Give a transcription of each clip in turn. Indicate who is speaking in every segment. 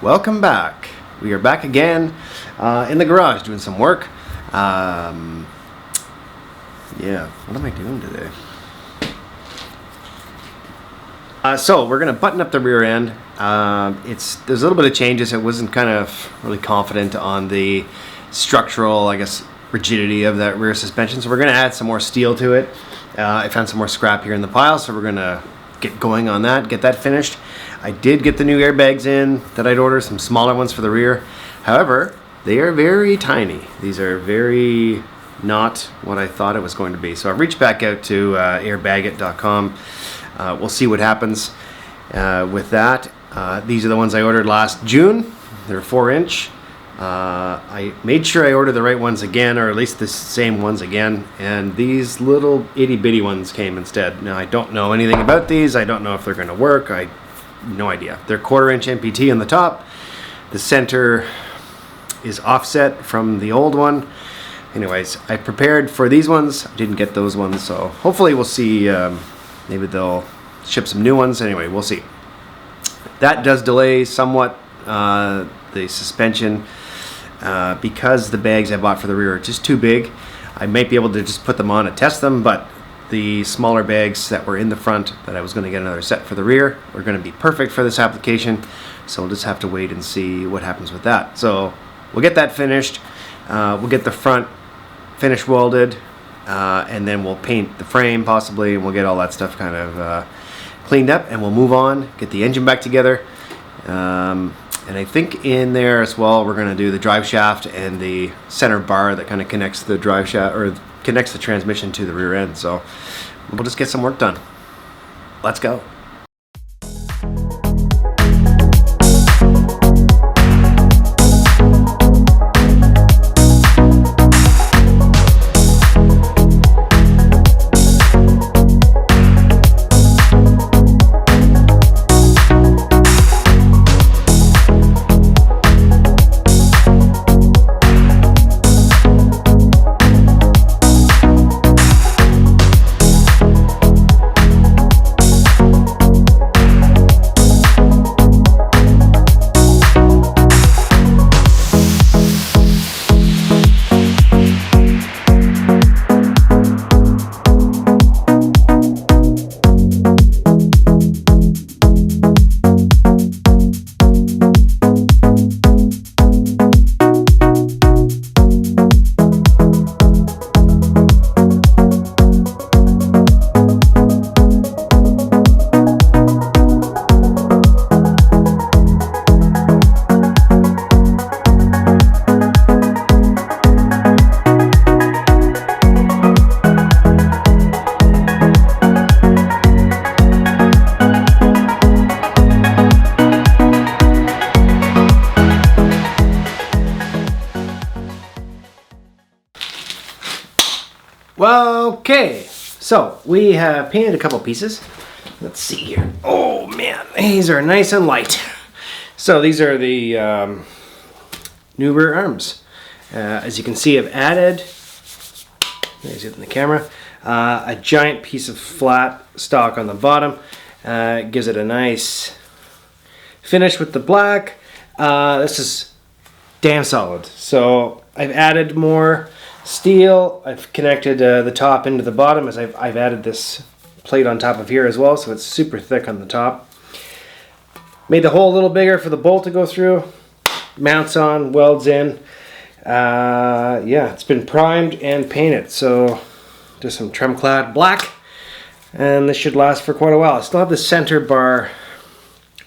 Speaker 1: Welcome back. We are back again in the garage doing some work. Yeah, what am I doing today? So we're going to button up the rear end. There's a little bit of changes. I wasn't kind of really confident on the structural, I guess, rigidity of that rear suspension. So we're going to add some more steel to it. I found some more scrap here in the pile, so we're going to get going on that, get that finished. I did get the new airbags in that I'd ordered, some smaller ones for the rear. However, they are very tiny. These are very not what I thought it was going to be. So I've reached back out to airbagit.com. We'll see what happens with that. These are the ones I ordered last June. They're 4-inch. I made sure I ordered the right ones again, or at least the same ones again, and these little itty bitty ones came instead. Now I don't know anything about these. I don't know if they're going to work. No idea. They're 1/4-inch MPT on the top. The center is offset from the old one. Anyways, I prepared for these ones. I didn't get those ones, so hopefully we'll see. Maybe they'll ship some new ones. Anyway, we'll see. That does delay somewhat the suspension because the bags I bought for the rear are just too big. I might be able to just put them on and test them, but the smaller bags that were in the front that I was going to get another set for the rear are going to be perfect for this application. So we'll just have to wait and see what happens with that. So we'll get that finished. We'll get the front finish welded, and then we'll paint the frame possibly, and we'll get all that stuff kind of cleaned up, and we'll move on, get the engine back together. And I think in there as well, we're going to do the drive shaft and the center bar that kind of connects the drive shaft, or connects the transmission to the rear end. So we'll just get some work done. Let's go. Okay, so we have painted a couple pieces. Let's see here. Oh man, these are nice and light. So these are the new rear arms. As you can see, I've added, there's it in the camera, a giant piece of flat stock on the bottom. Gives it a nice finish with the black. This is damn solid. So I've added more steel. I've connected the top into the bottom, as I've added this plate on top of here as well, so it's super thick on the top. Made the hole a little bigger for the bolt to go through. Mounts on, welds in. Yeah, it's been primed and painted, so just some trim clad black, and this should last for quite a while. I still have the center bar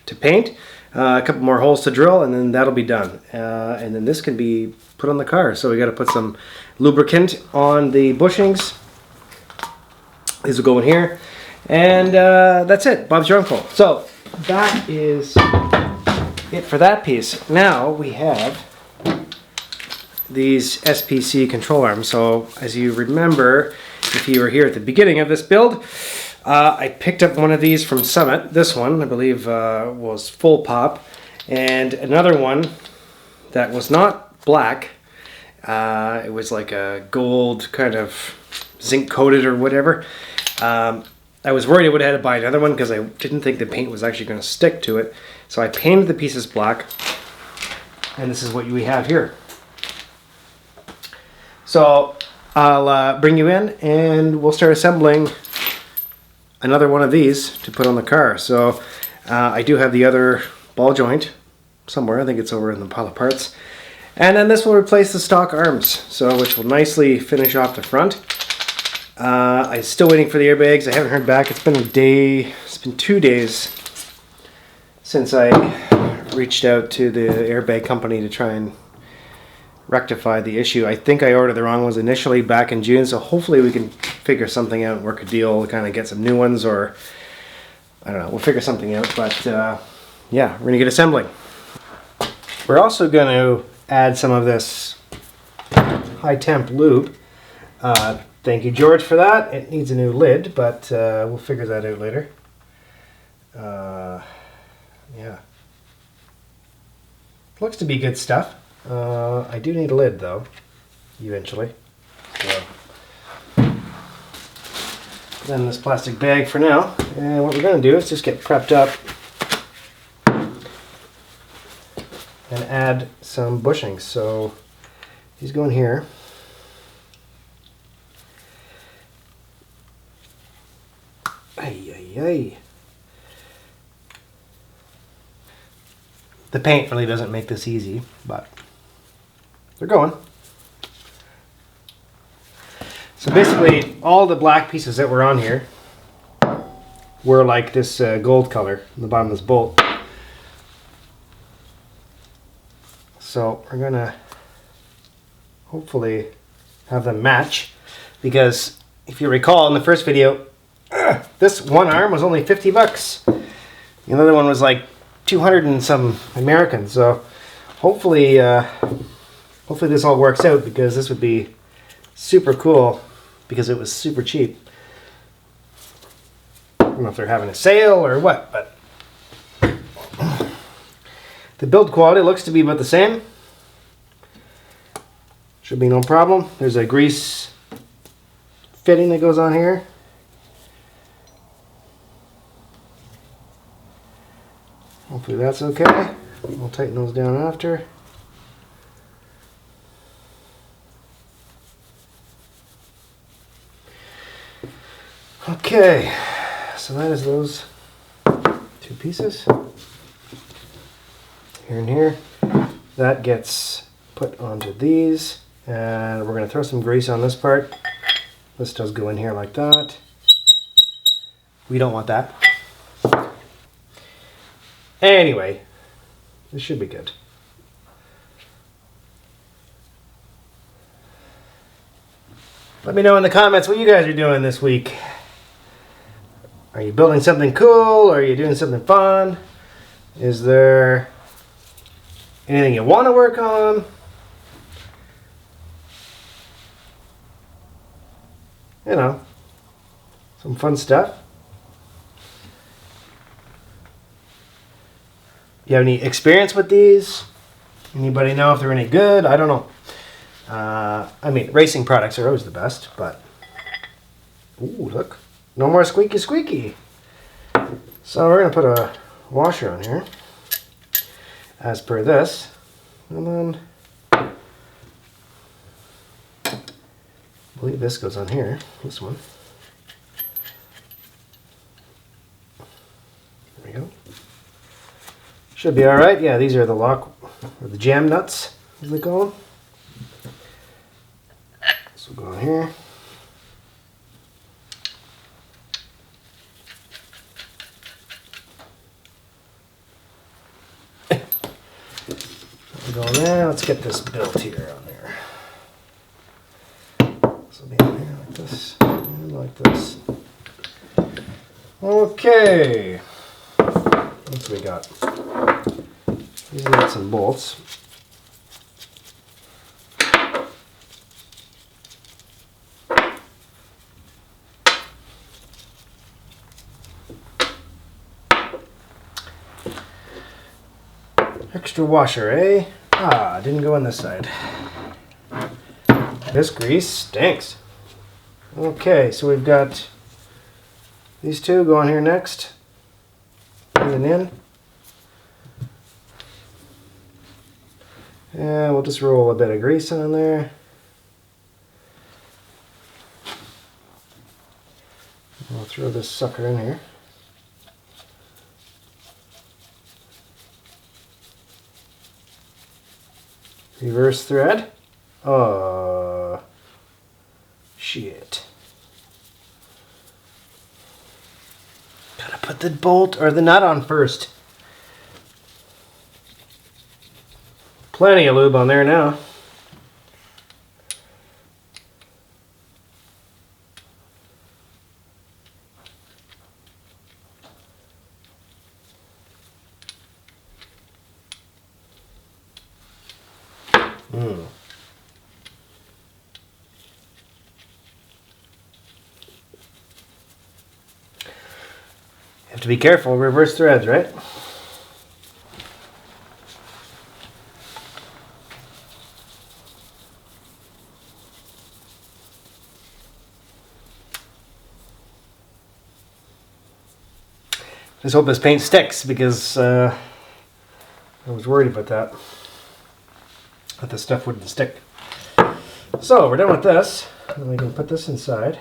Speaker 1: to paint, a couple more holes to drill, and then that'll be done. And then this can be put on the car. So we got to put some lubricant on the bushings. These will go in here, and that's it. Bob's your uncle. So that is it for that piece. Now we have these SPC control arms. So as you remember, if you were here at the beginning of this build, I picked up one of these from Summit. This one, I believe, was full pop, And another one that was not black. It was like a gold kind of zinc coated or whatever. I was worried I would have had to buy another one because I didn't think the paint was actually going to stick to it. So I painted the pieces black, and this is what we have here. So I'll bring you in and we'll start assembling another one of these to put on the car. So I do have the other ball joint somewhere. I think it's over in the pile of parts. And then this will replace the stock arms, so which will nicely finish off the front. I'm still waiting for the airbags. I haven't heard back. It's been a day. It's been 2 days since I reached out to the airbag company to try and rectify the issue. I think I ordered the wrong ones initially back in June, so hopefully we can figure something out and work a deal to kind of get some new ones, or I don't know. We'll figure something out. But yeah, we're gonna get assembling. We're also going to add some of this high temp lube. Thank you, George, for that. It needs a new lid, but we'll figure that out later. Yeah. Looks to be good stuff. I do need a lid, though, eventually. So, then this plastic bag for now. And what we're going to do is just get prepped up and add some bushings. So he's going here. Ay, ay, ay. The paint really doesn't make this easy, but they're going. So basically all the black pieces that were on here were like this gold color in the bottom of this bolt. So we're gonna hopefully have them match, because if you recall in the first video, this one arm was only 50 bucks. The other one was like 200 and some American. So hopefully, hopefully this all works out, because this would be super cool because it was super cheap. I don't know if they're having a sale or what, but the build quality looks to be about the same. Should be no problem. There's a grease fitting that goes on here. Hopefully that's okay. We'll tighten those down after. Okay, so that is those two pieces. Here and here. That gets put onto these, and we're going to throw some grease on this part. This does go in here like that. We don't want that. Anyway, this should be good. Let me know in the comments what you guys are doing this week. Are you building something cool? Are you doing something fun? Is there anything you want to work on? You know, some fun stuff. You have any experience with these? Anybody know if they're any good? I don't know. I mean, racing products are always the best, but... Ooh, look. No more squeaky squeaky. So we're going to put a washer on here, as per this. And then... I believe this goes on here. This one. There we go. Should be alright. Yeah, these are the lock, or the jam nuts, as they call them. So we'll go on here. We'll go on there. Let's get this built here on there. This will be on here like this, and like this. Okay. What's we got? These are nuts and bolts.
Speaker 2: Extra washer, eh? Ah, didn't go on this side. This grease stinks. Okay, so we've got these two going here next. Put it in. And we'll just roll a bit of grease on there. We'll throw this sucker in here. Reverse thread. Oh, shit. Gotta put the bolt or the nut on first. Plenty of lube on there now. Have to be careful, reverse threads, right? Just hope this paint sticks because I was worried about that the stuff wouldn't stick. So we're done with this, and we can put this inside.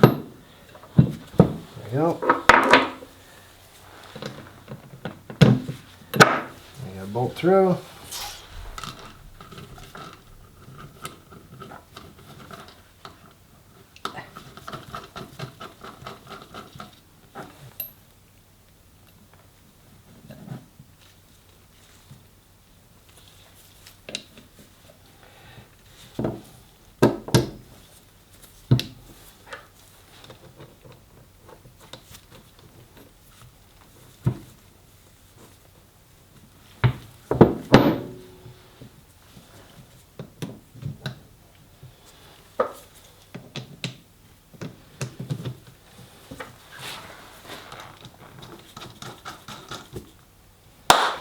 Speaker 2: There we go. We gotta bolt through.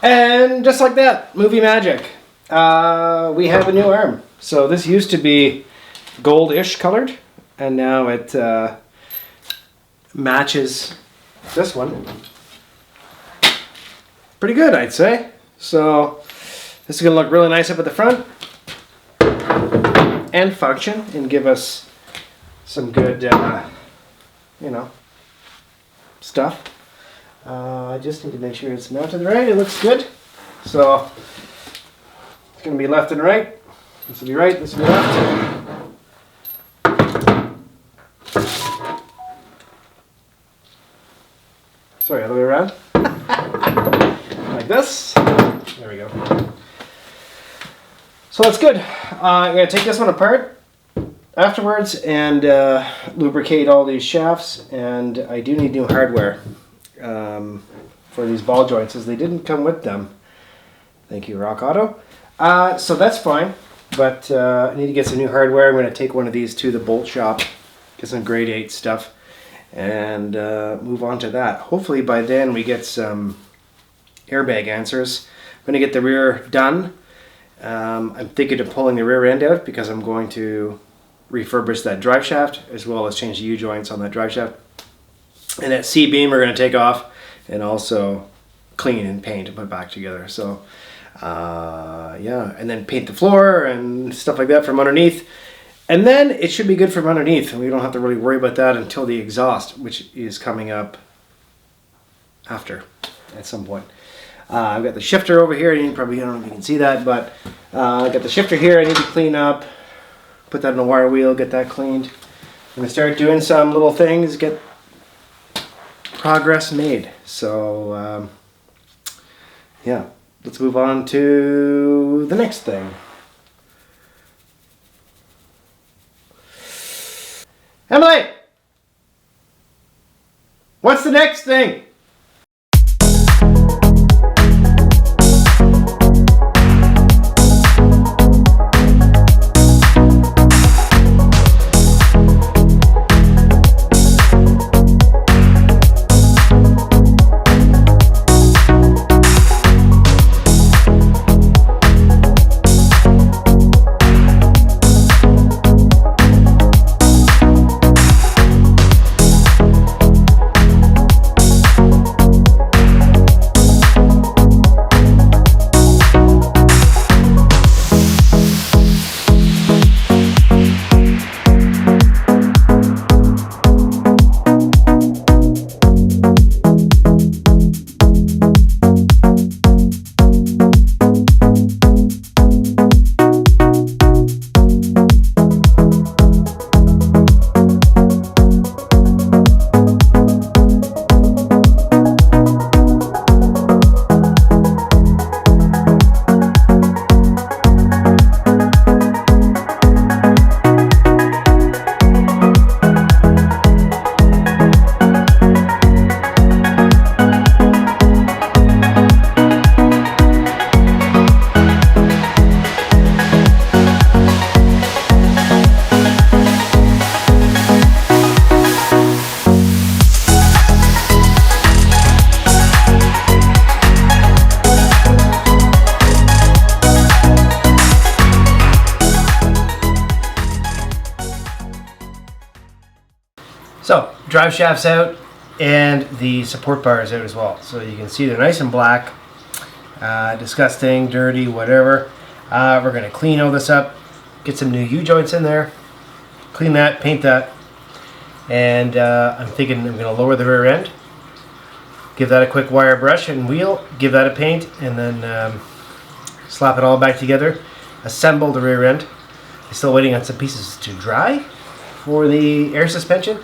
Speaker 2: And just like that, movie magic. We have a new arm. So this used to be goldish colored, and now it matches this one. Pretty good, I'd say. So this is going to look really nice up at the front and function and give us some good, you know, stuff. I just need to make sure it's mounted right. It looks good. So it's going to be left and right. This will be right, this will be left. Sorry, other way around. Like this. There we go. So that's good. I'm going to take this one apart afterwards and lubricate all these shafts, and I do need new hardware for these ball joints, as they didn't come with them. Thank you, Rock Auto. So that's fine, but I need to get some new hardware. I'm going to take one of these to the bolt shop, get some grade 8 stuff, and move on to that. Hopefully by then we get some airbag answers. I'm going to get the rear done. I'm thinking of pulling the rear end out because I'm going to refurbish that drive shaft as well as change the U-joints on that drive shaft. And that C-beam we're going to take off and also clean and paint and put back together. So yeah, and then paint the floor and stuff like that from underneath. And then it should be good from underneath, and we don't have to really worry about that until the exhaust, which is coming up after at some point. I've got the shifter over here. You probably, I don't know if you can see that, but I've got the shifter here I need to clean up, put that on a wire wheel, get that cleaned. I'm going to start doing some little things, get progress made. So yeah, let's move on to the next thing. Emily, what's the next thing? drive shaft's out, and the support bar is out as well. So you can see they're nice and black. Disgusting, dirty, whatever. We're going to clean all this up, get some new U-joints in there, clean that, paint that, and I'm thinking I'm going to lower the rear end, give that a quick wire brush and wheel, give that a paint, and then slap it all back together, assemble the rear end. I'm still waiting on some pieces to dry for the air suspension,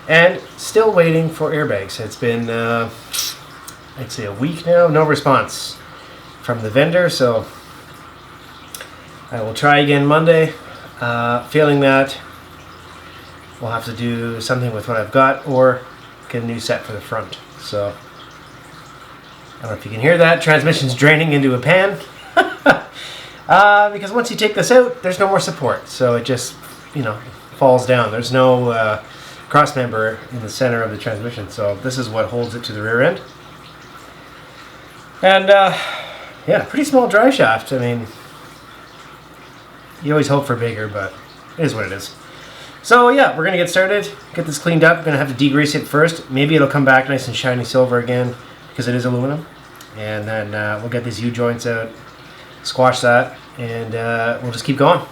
Speaker 2: and still waiting for airbags. It's been, I'd say a week now, no response from the vendor, so I will try again Monday. Failing that, we'll have to do something with what I've got or get a new set for the front. So, I don't know if you can hear that. Transmission's draining into a pan. Because once you take this out, there's no more support. So it just, falls down. There's no cross member in the center of the transmission. So this is what holds it to the rear end. And, yeah, pretty small drive shaft. I mean, you always hope for bigger, but it is what it is. So yeah, we're gonna get started, get this cleaned up. I'm gonna have to degrease it first. Maybe it'll come back nice and shiny silver again because it is aluminum. And then we'll get these U-joints out, squash that, and we'll just keep going.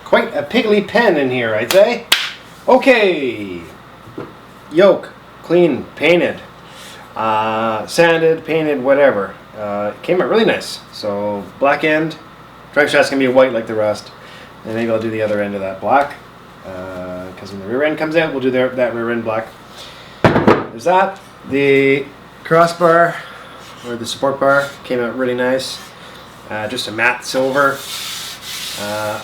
Speaker 2: Quite a piggly pen in here, I'd say. Okay. Yoke, clean, painted, sanded, painted, whatever. Came out really nice. So black end, drive shaft's gonna be white like the rest, and maybe I'll do the other end of that black. Because when the rear end comes out, we'll do that rear end black. There's that. The crossbar or the support bar came out really nice. Just a matte silver.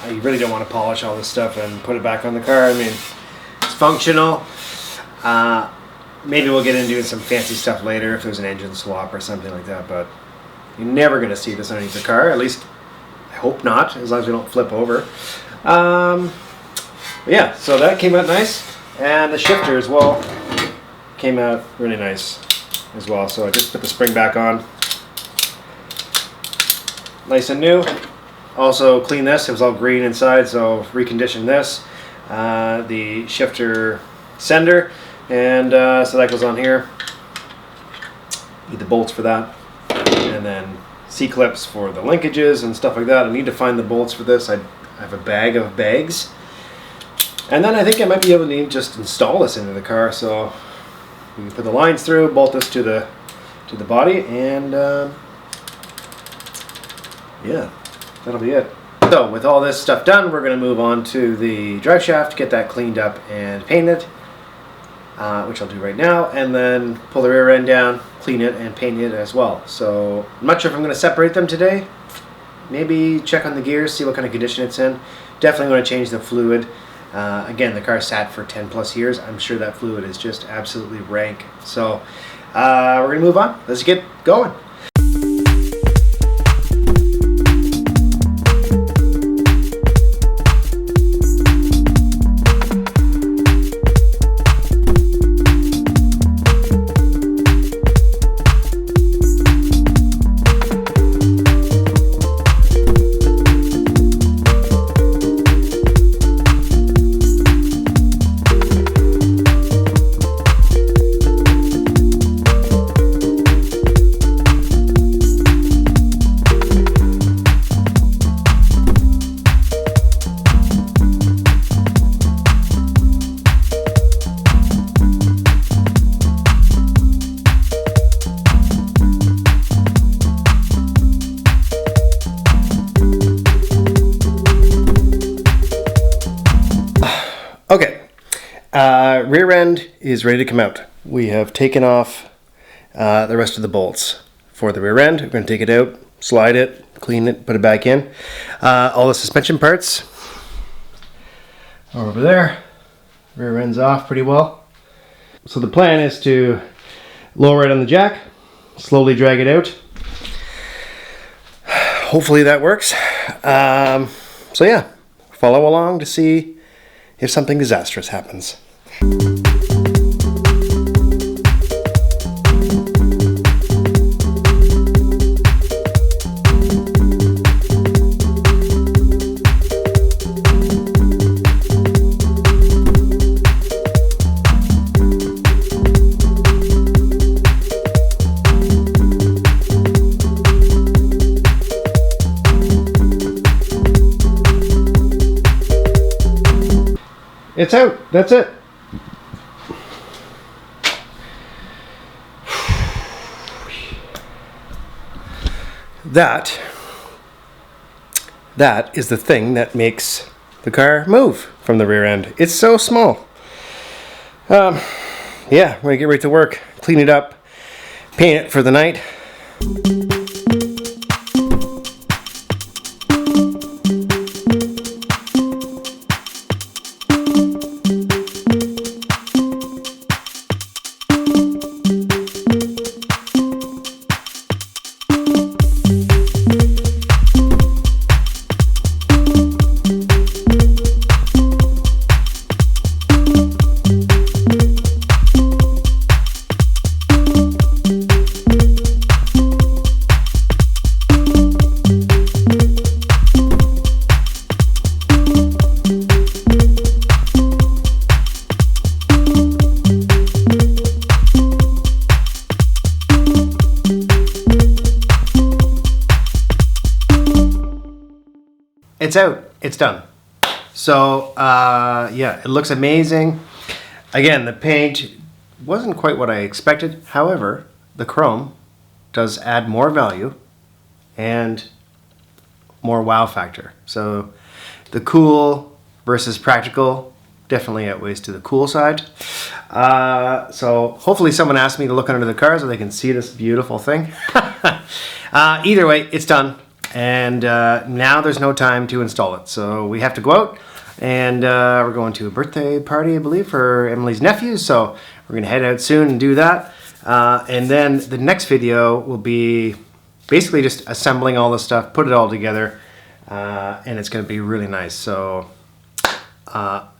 Speaker 2: You really don't want to polish all this stuff and put it back on the car. I mean, it's functional. Maybe we'll get into doing some fancy stuff later if there's an engine swap or something like that, but you're never going to see this underneath the car. At least, I hope not, as long as we don't flip over. Yeah, so that came out nice. And the shifter as well came out really nice as well. So I just put the spring back on. Nice and new. Also clean this, it was all green inside, so reconditioned this. The shifter sender, and so that goes on here. Need the bolts for that, and then C-clips for the linkages and stuff like that. I need to find the bolts for this. I have a bag of bags. And then I think I might be able to just install this into the car, so you can put the lines through, bolt this to the body, and yeah. That'll be it. So with all this stuff done, we're going to move on to the drive shaft, get that cleaned up and painted, which I'll do right now, and then pull the rear end down, clean it, and paint it as well. So I'm not sure if I'm going to separate them today. Maybe check on the gears, see what kind of condition it's in. Definitely going to change the fluid. Again, the car sat for 10 plus years. I'm sure that fluid is just absolutely rank. So we're going to move on. Let's get going.
Speaker 1: Rear end is ready to come out. We have taken off the rest of the bolts for the rear end. We're going to take it out, slide it, clean it, put it back in. All the suspension parts are over there. Rear end's off pretty well. So the plan is to lower it on the jack, slowly drag it out. Hopefully that works. So yeah, follow along to see if something disastrous happens. It's out. That's it. That is the thing that makes the car move from the rear end. It's so small. Yeah, we're gonna get right to work, clean it up, paint it for the night. It's out. It's done. So, yeah, it looks amazing. Again, the paint wasn't quite what I expected. However, the chrome does add more value and more wow factor. So, the cool versus practical definitely outweighs to the cool side. So, hopefully someone asked me to look under the car so they can see this beautiful thing. Either way, it's done. And now there's no time to install it. So we have to go out, and we're going to a birthday party, I believe, for Emily's nephew. So we're going to head out soon and do that. And then the next video will be basically just assembling all this stuff, put it all together, and it's going to be really nice. So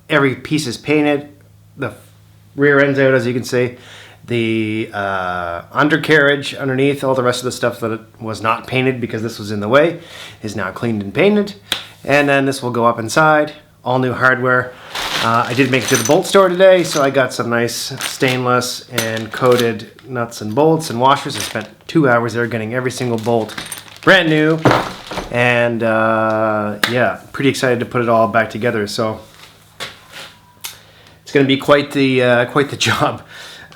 Speaker 1: every piece is painted. The rear end's out, as you can see. The undercarriage underneath, all the rest of the stuff that was not painted because this was in the way, is now cleaned and painted. And then this will go up inside, all new hardware. I did make it to the bolt store today, so I got some nice stainless and coated nuts and bolts and washers. I spent 2 hours there getting every single bolt brand new. And yeah, pretty excited to put it all back together. So it's going to be quite the job.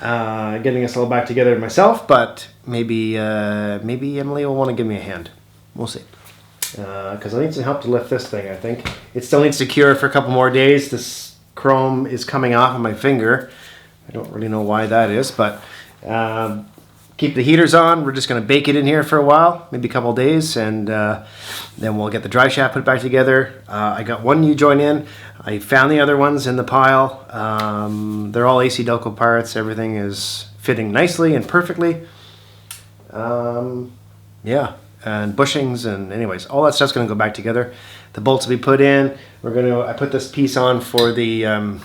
Speaker 1: Getting us all back together myself, but maybe Emily will want to give me a hand. We'll see. Because I need some help to lift this thing, I think. It still needs to cure for a couple more days. This chrome is coming off of my finger. I don't really know why that is, but keep the heaters on. We're just going to bake it in here for a while, maybe a couple days, and then we'll get the drive shaft put back together. I got one U-joint in. I found the other ones in the pile. They're all AC Delco parts. Everything is fitting nicely and perfectly. Yeah, and bushings, and anyways, all that stuff's going to go back together. The bolts will be put in. I put this piece on for the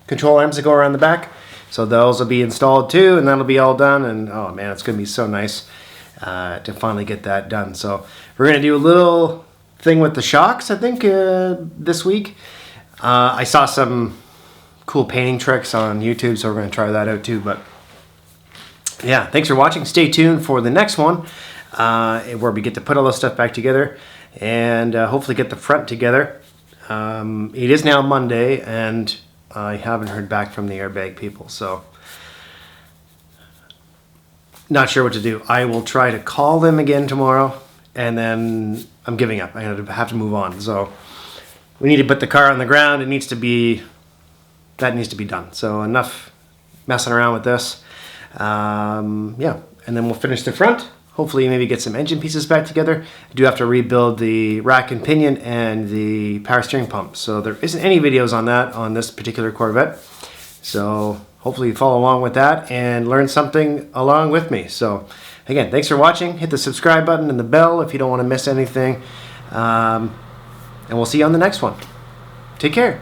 Speaker 1: control arms that go around the back. So those will be installed too, and that'll be all done. And oh man, it's going to be so nice to finally get that done. So we're going to do a little thing with the shocks, I think, this week. I saw some cool painting tricks on YouTube, so we're going to try that out too. But yeah, thanks for watching. Stay tuned for the next one, where we get to put all this stuff back together and hopefully get the front together. It is now Monday, and I haven't heard back from the airbag people, so not sure what to do. I will try to call them again tomorrow, and then I'm giving up. I have to move on. So we need to put the car on the ground. It needs to be that needs to be done. So enough messing around with this. Yeah, and then we'll finish the front. Hopefully maybe get some engine pieces back together. I do have to rebuild the rack and pinion and the power steering pump. So there isn't any videos on that on this particular Corvette. So hopefully you follow along with that and learn something along with me. So again, thanks for watching. Hit the subscribe button and the bell if you don't want to miss anything. And we'll see you on the next one. Take care.